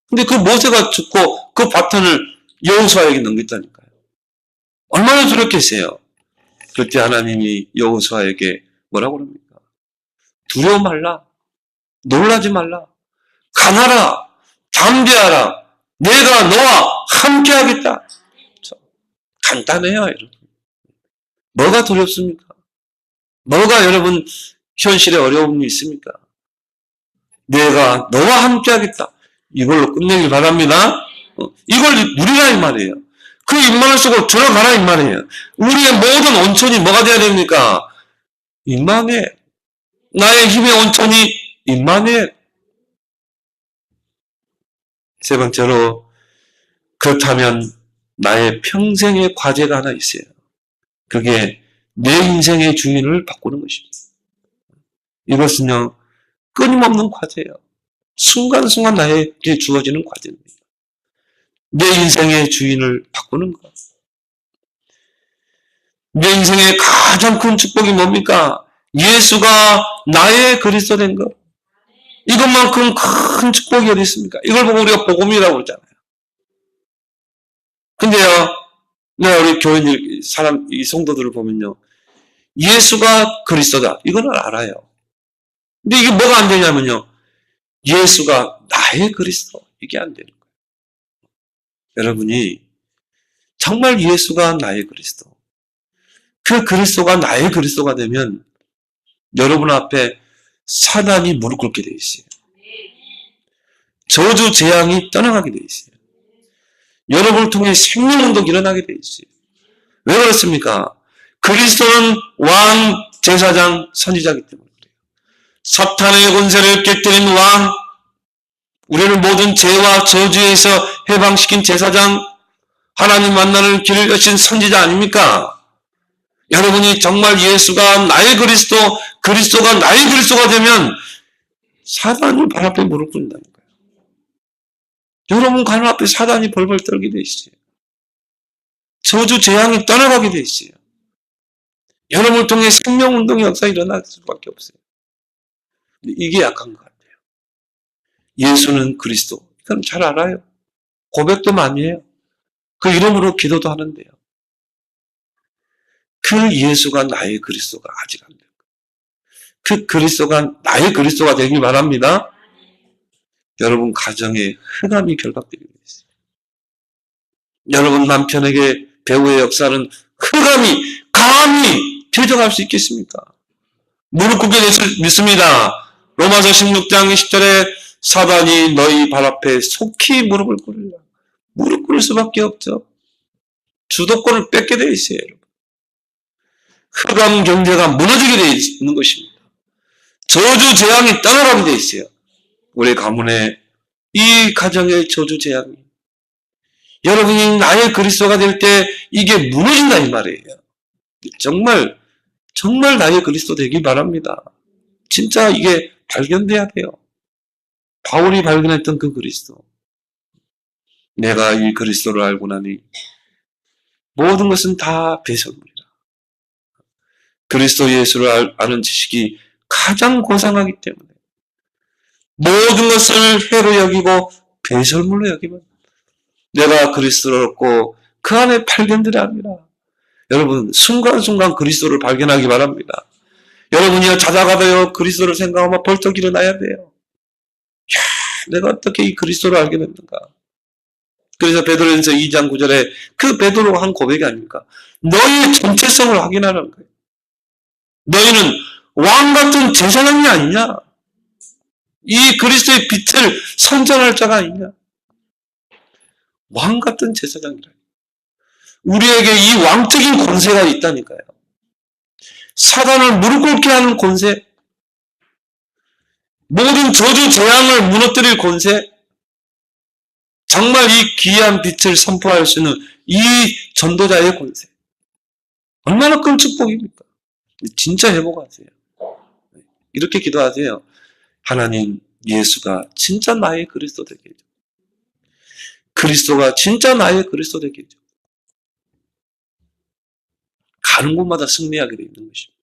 A: 근데 그 모세가 죽고 그 바톤을 여호수아에게 넘겼다니까요. 얼마나 두렵겠어요. 그때 하나님이 여호수아에게 뭐라고 합니까? 두려워 말라. 놀라지 말라. 강하라. 담대하라. 내가 너와 함께 하겠다. 간단해요, 여러분. 뭐가 두렵습니까? 뭐가 여러분 현실에 어려움이 있습니까? 내가 너와 함께 하겠다. 이걸로 끝내길 바랍니다. 이걸 누리라 이 말이에요. 그 임마누엘 속으로 들어가라 이 말이에요. 우리의 모든 온천이 뭐가 돼야 됩니까? 임마누엘. 나의 힘의 온천이 임마누엘. 세 번째로, 그렇다면 나의 평생의 과제가 하나 있어요. 그게 내 인생의 주인을 바꾸는 것입니다. 이것은요, 끊임없는 과제예요. 순간순간 나에게 주어지는 과제입니다. 내 인생의 주인을 바꾸는 것. 내 인생의 가장 큰 축복이 뭡니까? 예수가 나의 그리스도 된 것. 이것만큼 큰 축복이 어디 있습니까? 이걸 보고 우리가 복음이라고 그러잖아요. 근데요, 내가 우리 교회 이 성도들을 보면요, 예수가 그리스도다. 이거는 알아요. 근데 이게 뭐가 안 되냐면요, 예수가 나의 그리스도. 이게 안 되는 거예요. 여러분이 정말 예수가 나의 그리스도. 그 그리스도가 나의 그리스도가 되면 여러분 앞에 사단이 무릎 꿇게 돼 있어요. 저주 재앙이 떠나가게 돼 있어요. 여러분을 통해 생명운동이 일어나게 돼 있어요. 왜 그렇습니까? 그리스도는 왕, 제사장, 선지자이기 때문에 그래요. 사탄의 권세를 깨뜨린 왕, 우리를 모든 죄와 저주에서 해방시킨 제사장, 하나님 만나는 길을 여신 선지자 아닙니까? 여러분이 정말 예수가 나의 그리스도, 그리스도가 나의 그리스도가 되면 사단이 발 앞에 무릎 꿇는다는 거예요. 여러분 가슴 앞에 사단이 벌벌 떨게 돼 있어요. 저주 재앙이 떠나가게 돼 있어요. 여러분을 통해 생명운동의 역사가 일어날 수밖에 없어요. 이게 약한 것 같아요. 예수는 그리스도. 이건 잘 알아요. 고백도 많이 해요. 그 이름으로 기도도 하는데요. 그 예수가 나의 그리스도가 아직 안 돼요. 그 그리스도가 나의 그리스도가 되길 바랍니다. 여러분 가정에 흑암이 결박되게 있어요. 여러분 남편에게 배우의 역사는 흑암이 감히 퇴적할 수 있겠습니까? 무릎 꿇게 믿습니다. 로마서 16장 10절에 사단이 너희 발 앞에 속히 무릎을 꿇으라. 무릎 꿇을 수밖에 없죠. 주도권을 뺏게 되어 있어요. 여러분. 흑암 경제가 무너지게 되어 있는 것입니다. 저주 재앙이 떠나가게 되어 있어요. 우리 가문에 이 가정의 저주 재앙이 여러분이 나의 그리스도가 될 때 이게 무너진다 이 말이에요. 정말 나의 그리스도 되길 바랍니다. 진짜 이게 발견돼야 돼요. 바울이 발견했던 그 그리스도. 내가 이 그리스도를 알고 나니 모든 것은 다 배설물이라. 그리스도 예수를 아는 지식이 가장 고상하기 때문에 모든 것을 해로 여기고 배설물로 여기면 내가 그리스도를 얻고 그 안에 발견되려 합니다. 여러분 순간순간 그리스도를 발견하기 바랍니다. 여러분이 자다가도요 그리스도를 생각하면 벌떡 일어나야 돼요. 야, 내가 어떻게 이 그리스도를 알게 됐는가. 그래서 베드로전서 2장 9절에 그 베드로가 한 고백이 아닙니까? 너희의 정체성을 확인하는 거예요. 너희는 왕 같은 제사장이 아니냐? 이 그리스도의 빛을 선전할 자가 아니냐? 왕 같은 제사장이라. 우리에게 이 왕적인 권세가 있다니까요. 사단을 무릎 꿇게 하는 권세, 모든 저주 재앙을 무너뜨릴 권세, 정말 이 귀한 빛을 선포할 수 있는 이 전도자의 권세. 얼마나 큰 축복입니까? 진짜 회복하세요. 이렇게 기도하세요. 하나님, 예수가 진짜 나의 그리스도 되게 해줘. 그리스도가 진짜 나의 그리스도 되게 해줘. 가는 곳마다 승리하게 되어 있는 것입니다.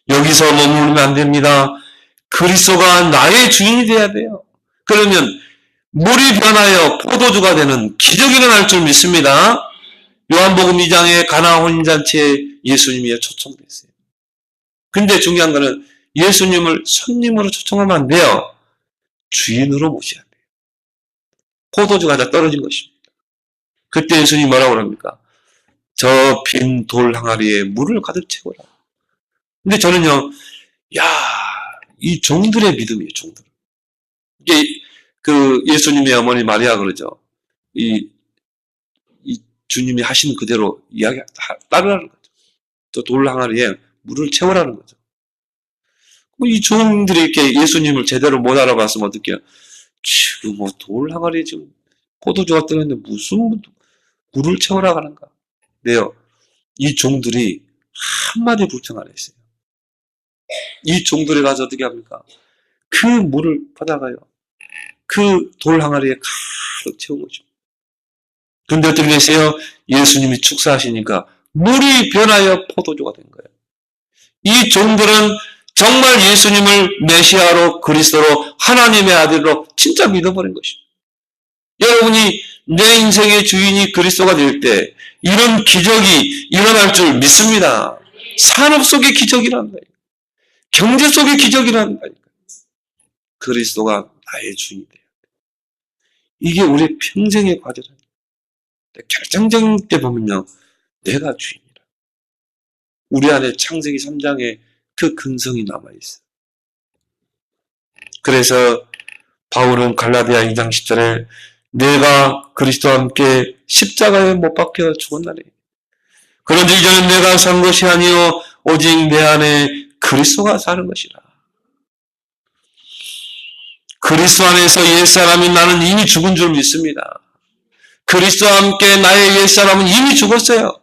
A: 여기서 머무르면 안 됩니다. 그리스도가 나의 주인이 돼야 돼요. 그러면 물이 변하여 포도주가 되는 기적이 일어날 줄 믿습니다. 요한복음 2장의 가나 혼인잔치에 예수님이 초청됐어요. 근데 중요한 거는 예수님을 손님으로 초청하면 안 돼요. 주인으로 모셔야 돼요. 포도주가 다 떨어진 것입니다. 그때 예수님이 뭐라고 그럽니까? 저 빈 돌 항아리에 물을 가득 채워라. 근데 저는요, 이 종들의 믿음이에요, 종들. 이게, 예수님의 어머니 마리아 그러죠. 주님이 하신 그대로 따르라는 거죠. 또 돌 항아리에 물을 채우라는 거죠. 이 종들이 이렇게 예수님을 제대로 못 알아봤으면 어떡해요? 지금 뭐 돌 항아리에 지금 포도주가 뜨는데 무슨 물을 채우라고 하는가? 네요. 이 종들이 한마디 불평 안 했어요. 이 종들이 가서 어떻게 합니까? 그 물을 받아가요. 그 돌 항아리에 가득 채운 거죠. 그런데 어떻게 됐어요? 예수님이 축사하시니까 물이 변하여 포도주가 된 거예요. 이 종들은 정말 예수님을 메시아로 그리스도로 하나님의 아들로 진짜 믿어버린 것입니다. 여러분이 내 인생의 주인이 그리스도가 될 때 이런 기적이 일어날 줄 믿습니다. 산업 속의 기적이라는 거예요. 경제 속의 기적이라는 거예요. 그리스도가 나의 주인이 돼요. 이게 우리 평생의 과제라는 거예요. 결정적인 때 보면요. 내가 주인이라. 우리 안에 창세기 3장에 그 근성이 남아있어요. 그래서 바울은 갈라디아 2장 10절에 내가 그리스도와 함께 십자가에 못 박혀 죽었나니 그런데 이제는 내가 산 것이 아니요 오직 내 안에 그리스도가 사는 것이라. 그리스도 안에서 옛사람이 나는 이미 죽은 줄 믿습니다. 그리스도와 함께 나의 옛사람은 이미 죽었어요.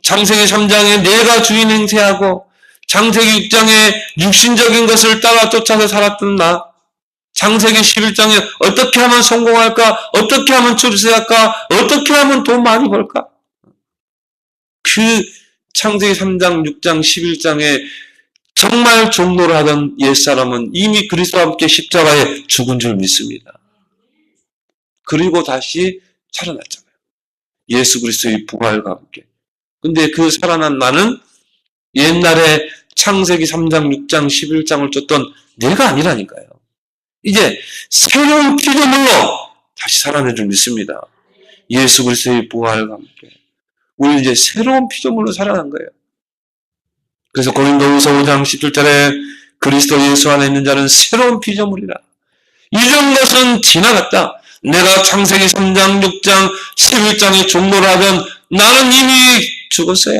A: 창세기 3장에 내가 주인 행세하고 창세기 6장에 육신적인 것을 따라 쫓아서 살았던 나, 창세기 11장에 어떻게 하면 성공할까? 어떻게 하면 출세할까? 어떻게 하면 돈 많이 벌까? 그 창세기 3장, 6장, 11장에 정말 종로를 하던 옛사람은 이미 그리스도와 함께 십자가에 죽은 줄 믿습니다. 그리고 다시 살아났잖아요. 예수 그리스도의 부활과 함께. 근데 그 살아난 나는 옛날에 창세기 3장, 6장, 11장을 쫓던 내가 아니라니까요. 이제 새로운 피조물로 다시 살아낸 줄 믿습니다. 예수 그리스도의 부활과 함께. 우리 이제 새로운 피조물로 살아난 거예요. 그래서 고린도후서 5장 17절에 그리스도 예수 안에 있는 자는 새로운 피조물이라. 이전 것은 지나갔다. 내가 창세기 3장, 6장, 11장에 종로를 하던 나는 이미 죽었어요.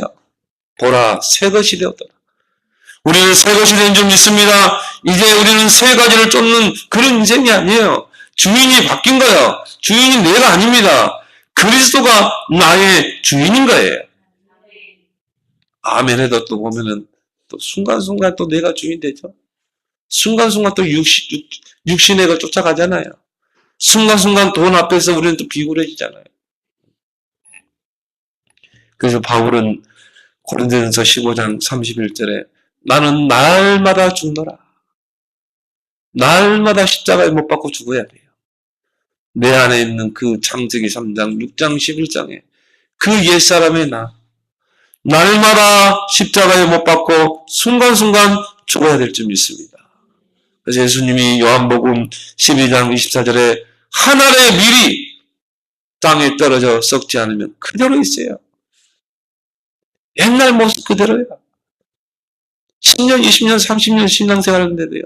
A: 보라, 새 것이 되었더라. 우리는 새 것이 된 줄 믿습니다. 이제 우리는 새 가지를 쫓는 그런 인생이 아니에요. 주인이 바뀐 거예요. 주인이 내가 아닙니다. 그리스도가 나의 주인인 거예요. 아멘에도 또 보면은 또 순간순간 또 내가 주인 되죠. 순간순간 또 육신의 걸 쫓아가잖아요. 순간순간 돈 앞에서 우리는 또 비굴해지잖아요. 그래서 바울은 고린도전서 15장 31절에 나는 날마다 죽노라. 날마다 십자가에 못 박고 죽어야 돼요. 내 안에 있는 그 창세기 3장, 6장, 11장에 그 옛사람의 날마다 십자가에 못 박고 순간순간 죽어야 될 줄 믿습니다. 그래서 예수님이 요한복음 12장 24절에 한 알의 밀이 땅에 떨어져 썩지 않으면 그대로 있어요. 옛날 모습 그대로예요. 10년, 20년, 30년 신앙생활 했는데도요.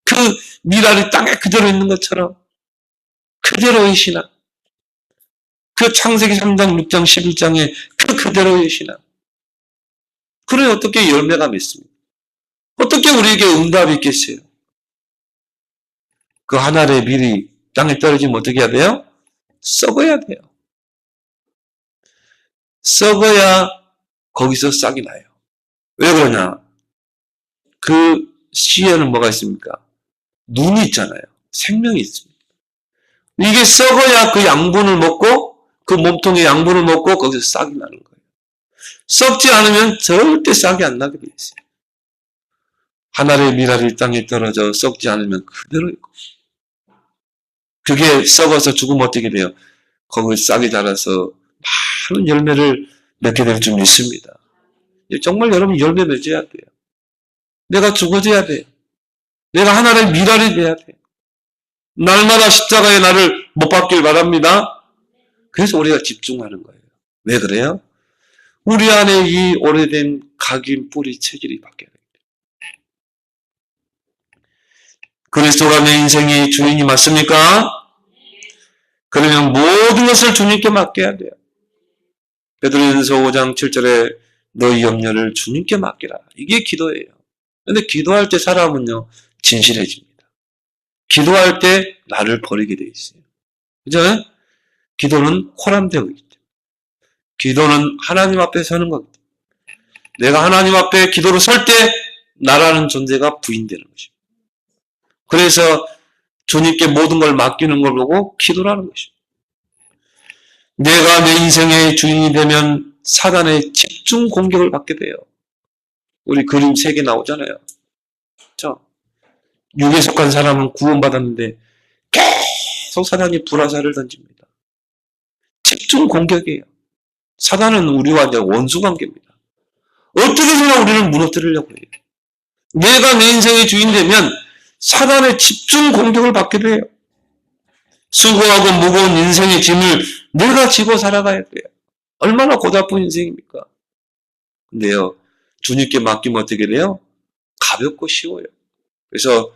A: 그 밀알이 땅에 그대로 있는 것처럼 그대로의 신앙. 그 창세기 3장, 6장, 11장에 그 그대로의 신앙. 그래 어떻게 열매가 맺습니까? 어떻게 우리에게 응답이 있겠어요? 그 한 알의 밀이 땅에 떨어지면 어떻게 해야 돼요? 썩어야 돼요. 썩어야 거기서 싹이 나요. 왜 그러냐? 그 씨에는 뭐가 있습니까? 눈이 있잖아요. 생명이 있습니다. 이게 썩어야 그 양분을 먹고 그 몸통의 양분을 먹고 거기서 싹이 나는 거예요. 썩지 않으면 절대 싹이 안 나게 돼 있어요. 하나의 밀알이 땅에 떨어져 썩지 않으면 그대로 있고 그게 썩어서 죽으면 어떻게 돼요? 거기에 싹이 자라서 많은 열매를 맺게 될 줄 믿습니다. 정말 여러분 열매 맺어야 돼요. 내가 죽어져야 돼요. 내가 하나의 밀알이 돼야 돼요. 날마다 십자가에 나를 못 박길 바랍니다. 그래서 우리가 집중하는 거예요. 왜 그래요? 우리 안에 이 오래된 각인 뿌리 체질이 바뀌어야 됩니다. 그리스도가 내 인생의 주인이 맞습니까? 그러면 모든 것을 주님께 맡겨야 돼요. 베드로전서 5장 7절에 너희 염려를 주님께 맡기라. 이게 기도예요. 근데 기도할 때 사람은요, 진실해집니다. 기도할 때 나를 버리게 돼 있어요. 그죠? 기도는 코람되고 있기 때문에. 기도는 하나님 앞에 서는 거기 때문에. 내가 하나님 앞에 기도로 설 때 나라는 존재가 부인되는 것입니다. 그래서 주님께 모든 걸 맡기는 걸 보고 기도라는 것입니다. 내가 내 인생의 주인이 되면 사단의 집중 공격을 받게 돼요. 우리 그림 3개 나오잖아요. 그렇죠? 육에 속한 사람은 구원받았는데 계속 사단이 불화살을 던집니다. 집중 공격이에요. 사단은 우리와 이제 원수 관계입니다. 어떻게든 우리는 무너뜨리려고 해요. 내가 내 인생의 주인 되면 사단의 집중 공격을 받게 돼요. 수고하고 무거운 인생의 짐을 내가 지고 살아가야 돼요. 얼마나 고달픈 인생입니까? 근데요, 주님께 맡기면 어떻게 돼요? 가볍고 쉬워요. 그래서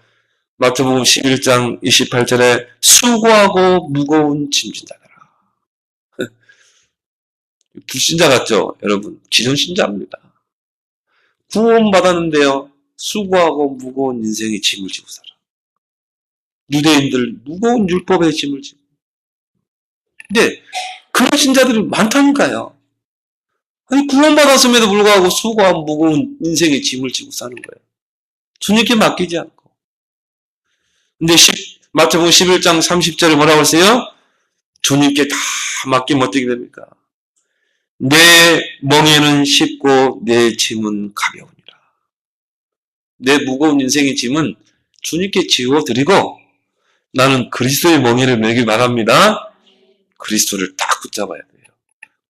A: 마태복음 11장 28절에 수고하고 무거운 짐진다더라. 불신자 같죠? 여러분, 기존 신자입니다. 구원받았는데요, 수고하고 무거운 인생의 짐을 지고 살아. 유대인들 무거운 율법의 짐을 지고. 근데 그런 신자들이 많다니까요. 아니, 구원받았음에도 불구하고 수고하고 무거운 인생의 짐을 지고 사는 거예요. 주님께 맡기지 않고. 근데 마태복음 11장 30절에 뭐라고 했어요? 주님께 다 맡기면 어떻게 됩니까? 내 멍에는 쉽고 내 짐은 가벼우니라. 내 무거운 인생의 짐은 주님께 지워드리고 나는 그리스도의 멍에를 메길 바랍니다. 그리스도를 딱 붙잡아야 돼요.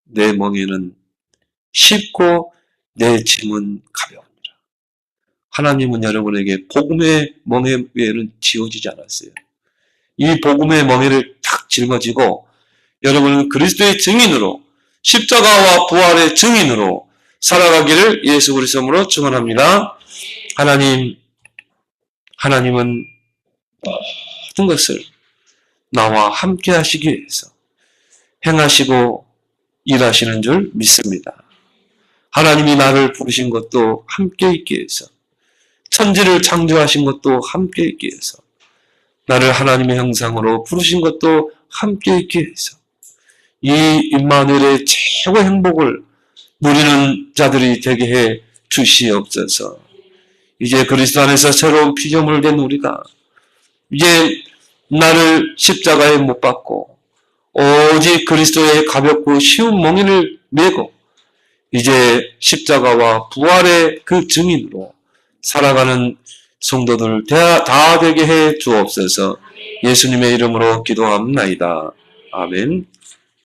A: 내 멍에는 쉽고 내 짐은 가벼우니라. 하나님은 여러분에게 복음의 멍에 외에는 지워지지 않았어요. 이 복음의 멍에를 탁 짊어지고 여러분은 그리스도의 증인으로 십자가와 부활의 증인으로 살아가기를 예수 그리스도로 축원합니다. 하나님은 모든 것을 나와 함께 하시기 위해서 행하시고 일하시는 줄 믿습니다. 하나님이 나를 부르신 것도 함께 있기 위해서, 천지를 창조하신 것도 함께 있기 위해서, 나를 하나님의 형상으로 부르신 것도 함께 있기 위해서, 이 임마누엘의 최고 행복을 누리는 자들이 되게 해 주시옵소서. 이제 그리스도 안에서 새로운 피조물 된 우리가 이제 나를 십자가에 못 박고 오직 그리스도의 가볍고 쉬운 멍에를 메고 이제 십자가와 부활의 그 증인으로 살아가는 성도들 다 되게 해 주옵소서. 예수님의 이름으로 기도합나이다. 아멘.